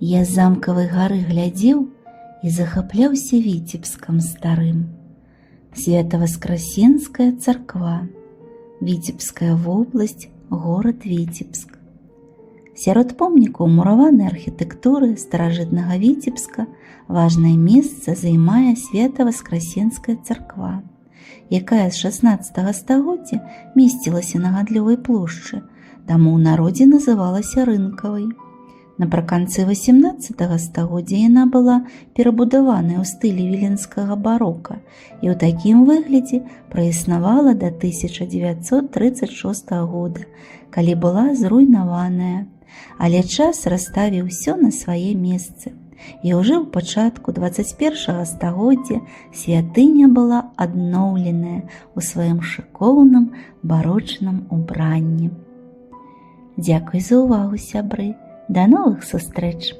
Я з замкавай гары глядзеў і захапляўся Віцебскам старым. Свято-Воскресенская царква, Віцебская вобласць, горад Віцебск. Сярод помнікаў мураванай архітэктуры старажытнага Віцебска важнае месца займае Свято-Воскресенская царква, якая з 16 стагоддзя месцілася на гандлёвай плошчы, таму ў народзе называлася рынкавай. Напрыканцы 18 стагоддзя яна была перабудаваная ў стылі віленскага барока і ў такім выглядзе праіснавала да 1936 года, калі была зруйнаваная. Але час расставіў усё на свае месцы. І ўжо ў пачатку 21 стагоддзя святыня была адноўленая ў сваім шыкоўным барочным убранні. Дзякуй за ўвагу, сябры! До новых сустрэч!